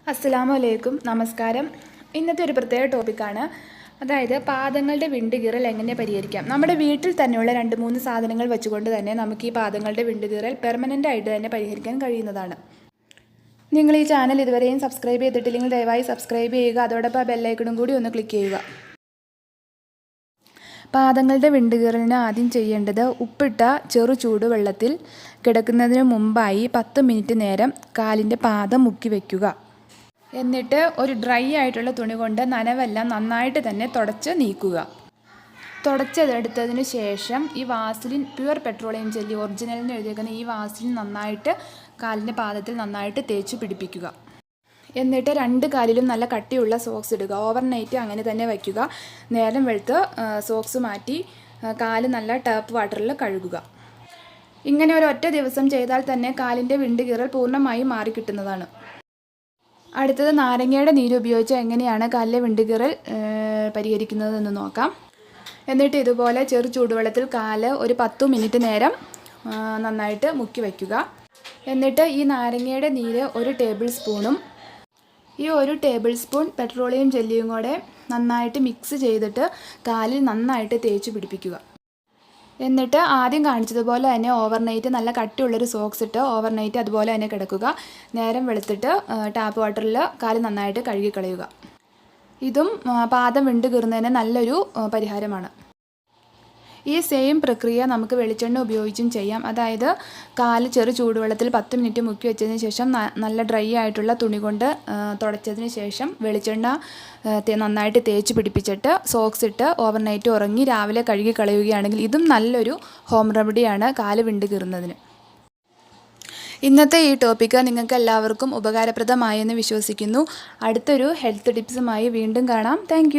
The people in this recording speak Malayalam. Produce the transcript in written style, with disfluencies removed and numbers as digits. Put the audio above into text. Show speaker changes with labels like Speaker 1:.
Speaker 1: അസ്സലാമലൈക്കും നമസ്കാരം. ഇന്നത്തെ ഒരു പ്രത്യേക ടോപ്പിക്കാണ്. അതായത് പാദങ്ങളുടെ വിണ്ടുകീറൽ എങ്ങനെ പരിഹരിക്കാം. നമ്മുടെ വീട്ടിൽ തന്നെയുള്ള 2-3 സാധനങ്ങൾ വെച്ചുകൊണ്ട് തന്നെ നമുക്ക് ഈ പാദങ്ങളുടെ വിണ്ടുകീറൽ പെർമനൻ്റ് ആയിട്ട് തന്നെ പരിഹരിക്കാൻ കഴിയുന്നതാണ്. നിങ്ങൾ ഈ ചാനൽ ഇതുവരെയും സബ്സ്ക്രൈബ് ചെയ്തിട്ടില്ലെങ്കിൽ ദയവായി സബ്സ്ക്രൈബ് ചെയ്യുക. അതോടൊപ്പം ബെല്ലൈക്കണും കൂടി ഒന്ന് ക്ലിക്ക് ചെയ്യുക. പാദങ്ങളുടെ വിണ്ടുകീറലിന് ആദ്യം ചെയ്യേണ്ടത് ഉപ്പിട്ട ചെറു ചൂടുവെള്ളത്തിൽ കിടക്കുന്നതിന് മുമ്പായി 10 മിനിറ്റ് നേരം കാലിൻ്റെ പാദം മുക്കി വയ്ക്കുക. എന്നിട്ട് ഒരു ഡ്രൈ ആയിട്ടുള്ള തുണി കൊണ്ട് നനവെല്ലാം നന്നായിട്ട് തന്നെ തുടച്ച് നീക്കുക. തുടച്ചെടുത്തതിന് ശേഷം ഈ വാസലിൻ പ്യുവർ പെട്രോളിയം ജെല്ലി ഒറിജിനലിന് എഴുതിയിരിക്കുന്ന ഈ വാസലിൻ നന്നായിട്ട് കാലിൻ്റെ പാദത്തിൽ നന്നായിട്ട് തേച്ച് പിടിപ്പിക്കുക. എന്നിട്ട് 2 കാലിലും നല്ല കട്ടിയുള്ള സോക്സ് ഇടുക. ഓവർനൈറ്റ് അങ്ങനെ തന്നെ വയ്ക്കുക. നേരം വെളുത്ത് സോക്സ് മാറ്റി കാല് നല്ല ടാപ്പ് വാട്ടറിൽ കഴുകുക. ഇങ്ങനെ ഒരൊറ്റ ദിവസം ചെയ്താൽ തന്നെ കാലിൻ്റെ വിണ്ടുകീറൽ പൂർണ്ണമായും മാറിക്കിട്ടുന്നതാണ്. അടുത്തത് നാരങ്ങയുടെ നീര് ഉപയോഗിച്ച് എങ്ങനെയാണ് കാലിലെ വിണ്ടുകീറൽ പരിഹരിക്കുന്നതെന്ന് നോക്കാം. എന്നിട്ട് ഇതുപോലെ ചെറു ചൂടുവെള്ളത്തിൽ കാല് ഒരു 10 മിനിറ്റ് നേരം നന്നായിട്ട് മുക്കി വയ്ക്കുക. എന്നിട്ട് ഈ നാരങ്ങയുടെ നീര് 1 ടേബിൾ സ്പൂണും ഈ 1 ടേബിൾ സ്പൂൺ പെട്രോളിയം ജെല്ലിയും കൂടെ നന്നായിട്ട് മിക്സ് ചെയ്തിട്ട് കാലിൽ നന്നായിട്ട് തേച്ച് പിടിപ്പിക്കുക. എന്നിട്ട് ആദ്യം കാണിച്ചതുപോലെ തന്നെ ഓവർനൈറ്റ് നല്ല കട്ടിയുള്ളൊരു സോക്സ് ഇട്ട് ഓവർനൈറ്റ് അതുപോലെ തന്നെ കിടക്കുക. നേരം വെളുത്തിട്ട് ടാപ്പ് വാട്ടറിൽ കാല് നന്നായിട്ട് കഴുകിക്കളയുക. ഇതും പാദം വിണ്ടുകീറുന്നതിന് നല്ലൊരു പരിഹാരമാണ്. ഈ സെയിം പ്രക്രിയ നമുക്ക് വെളിച്ചെണ്ണ ഉപയോഗിച്ചും ചെയ്യാം. അതായത് കാല് ചെറു ചൂടുവെള്ളത്തിൽ 10 മിനിറ്റ് മുക്കി വെച്ചതിന് ശേഷം നല്ല ഡ്രൈ ആയിട്ടുള്ള തുണി കൊണ്ട് തുടച്ചതിന് ശേഷം വെളിച്ചെണ്ണ നന്നായിട്ട് തേച്ച് പിടിപ്പിച്ചിട്ട് സോക്സ് ഇട്ട് ഓവർനൈറ്റ് ഉറങ്ങി രാവിലെ കഴുകി കളയുകയാണെങ്കിൽ ഇതും നല്ലൊരു ഹോം റെമഡിയാണ് കാല് വിണ്ടുകീറുന്നതിന്. ഇന്നത്തെ ഈ ടോപ്പിക്ക് നിങ്ങൾക്ക് എല്ലാവർക്കും ഉപകാരപ്രദമായെന്ന് വിശ്വസിക്കുന്നു. അടുത്തൊരു ഹെൽത്ത് ടിപ്സുമായി വീണ്ടും കാണാം. താങ്ക്